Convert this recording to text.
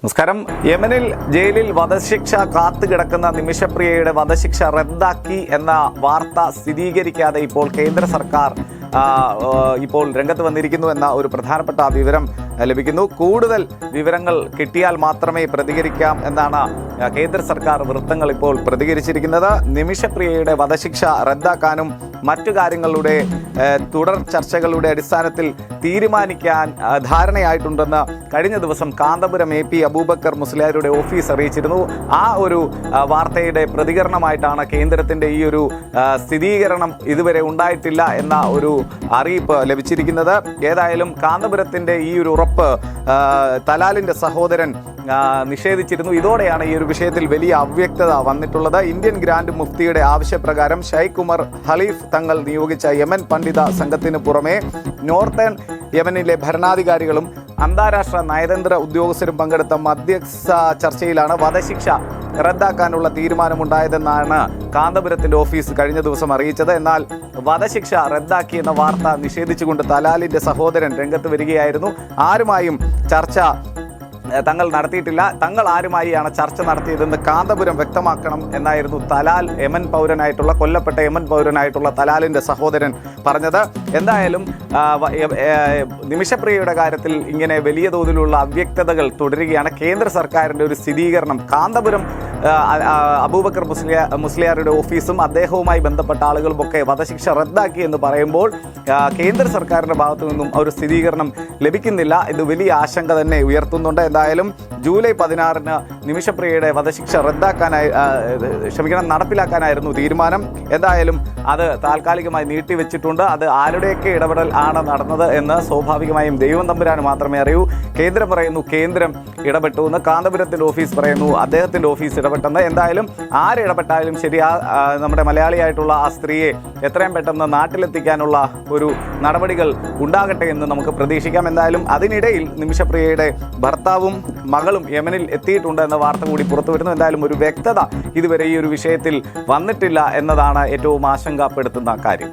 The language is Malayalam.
നമസ്കാരം. യമനിൽ ജയിലിൽ വധശിക്ഷ കാത്തുകിടക്കുന്ന നിമിഷപ്രിയയുടെ വധശിക്ഷ റദ്ദാക്കി എന്ന വാർത്ത സ്ഥിരീകരിക്കാതെ ഇപ്പോൾ കേന്ദ്ര സർക്കാർ ഇപ്പോൾ രംഗത്ത് വന്നിരിക്കുന്നു എന്ന ഒരു പ്രധാനപ്പെട്ട വിവരം ലഭിക്കുന്നു. കൂടുതൽ വിവരങ്ങൾ കിട്ടിയാൽ മാത്രമേ പ്രതികരിക്കാം എന്നാണ് കേന്ദ്ര സർക്കാർ വൃത്തങ്ങൾ ഇപ്പോൾ പ്രതികരിച്ചിരിക്കുന്നത്. നിമിഷപ്രിയയുടെ വധശിക്ഷ റദ്ദാക്കാനും മറ്റു കാര്യങ്ങളുടെ തുടർ ചർച്ചകളുടെ അടിസ്ഥാനത്തിൽ തീരുമാനിക്കാൻ ധാരണയായിട്ടുണ്ടെന്ന് കഴിഞ്ഞ ദിവസം കാന്തപുരം AP അബൂബക്കർ മുസ്ലിയാരുടെ ഓഫീസ് അറിയിച്ചിരുന്നു. ആ ഒരു വാർത്തയുടെ പ്രതികരണമായിട്ടാണ് കേന്ദ്രത്തിൻ്റെ ഈ ഒരു സ്ഥിരീകരണം ഇതുവരെ ഉണ്ടായിട്ടില്ല എന്ന ഒരു അറിയിപ്പ് ലഭിച്ചിരിക്കുന്നത്. ഏതായാലും കാന്തപുരത്തിൻ്റെ ഈ ഒരു ഉറപ്പ് തലാലിൻ്റെ സഹോദരൻ നിഷേധിച്ചിരുന്നു. ഇതോടെയാണ് ഈ ഒരു വിഷയത്തിൽ വലിയ അവ്യക്തത വന്നിട്ടുള്ളത്. ഇന്ത്യൻ ഗ്രാൻഡ് മുഫ്തിയുടെ ആവശ്യപ്രകാരം ഷൈഖ് ഉമർ ഖലീഫ് തങ്ങൾ നിയോഗിച്ച യമൻ പണ്ഡിത സംഘത്തിന് പുറമെ നോർത്തേൺ യമനിലെ ഭരണാധികാരികളും അന്താരാഷ്ട്ര നയതന്ത്ര ഉദ്യോഗസ്ഥരും പങ്കെടുത്ത മധ്യസ്ഥ ചർച്ചയിലാണ് വധശിക്ഷ റദ്ദാക്കാനുള്ള തീരുമാനമുണ്ടായതെന്നാണ് കാന്തപുരത്തിൻ്റെ ഓഫീസ് കഴിഞ്ഞ ദിവസം അറിയിച്ചത്. എന്നാൽ വധശിക്ഷ റദ്ദാക്കിയെന്ന വാർത്ത നിഷേധിച്ചുകൊണ്ട് തലാലിൻ്റെ സഹോദരൻ രംഗത്ത് വരികയായിരുന്നു. ആരുമായും ചർച്ച തങ്ങൾ നടത്തിയിട്ടില്ല, തങ്ങൾ ആരുമായാണ് ചർച്ച നടത്തിയതെന്ന് കാന്തപുരം വ്യക്തമാക്കണം എന്നായിരുന്നു തലാൽ കൊല്ലപ്പെട്ട യമൻ പൗരനായിട്ടുള്ള തലാലിൻ്റെ സഹോദരൻ പറഞ്ഞത്. എന്തായാലും നിമിഷപ്രിയയുടെ കാര്യത്തിൽ ഇങ്ങനെ വലിയ തോതിലുള്ള അവ്യക്തതകൾ തുടരുകയാണ്. കേന്ദ്ര സർക്കാരിൻ്റെ ഒരു സ്ഥിരീകരണം കാന്തപുരം അബൂബക്കർ മുസ്ലിയാരുടെ ഓഫീസും അദ്ദേഹവുമായി ബന്ധപ്പെട്ട ആളുകളുമൊക്കെ വധശിക്ഷ റദ്ദാക്കി എന്ന് പറയുമ്പോൾ കേന്ദ്ര സർക്കാരിൻ്റെ ഭാഗത്തു നിന്നും ഒരു സ്ഥിരീകരണം ലഭിക്കുന്നില്ല. ഇത് വലിയ ആശങ്ക തന്നെ ഉയർത്തുന്നുണ്ട്. എന്തായാലും ജൂലൈ 16-ന് നിമിഷപ്രിയയുടെ വധശിക്ഷ നടപ്പിലാക്കാനായിരുന്നു തീരുമാനം. എന്തായാലും അത് താൽക്കാലികമായി നീട്ടിവെച്ചിട്ടുണ്ട്. അത് ആരുടെയൊക്കെ ഇടപെടൽ ആണ് നടന്നത് എന്ന് സ്വാഭാവികമായും ദൈവം തമ്പുരാന് മാത്രമേ അറിയൂ. കേന്ദ്രം പറയുന്നു കേന്ദ്രം ഇടപെട്ടു എന്ന്, കാന്തപുരത്തിൻ്റെ ഓഫീസ് പറയുന്നു അദ്ദേഹത്തിൻ്റെ ഓഫീസ് ഇടപെട്ടെന്ന്. എന്തായാലും ആരിടപെട്ടാലും ശരി, നമ്മുടെ മലയാളിയായിട്ടുള്ള ആ സ്ത്രീയെ എത്രയും പെട്ടെന്ന് നാട്ടിലെത്തിക്കാനുള്ള ഒരു നടപടികൾ ഉണ്ടാകട്ടെ എന്ന് നമുക്ക് പ്രതീക്ഷിക്കാം. എന്തായാലും അതിനിടയിൽ നിമിഷപ്രിയയുടെ ഭർത്താവും മകളും യമനിൽ എത്തിയിട്ടുണ്ട് എന്ന വാർത്ത കൂടി പുറത്തു വരുന്നു. എന്തായാലും ഒരു വ്യക്തത ഇതുവരെ ഈ ഒരു വിഷയത്തിൽ വന്നിട്ടില്ല എന്നതാണ് ഏറ്റവും ആശങ്കപ്പെടുത്തുന്ന കാര്യം.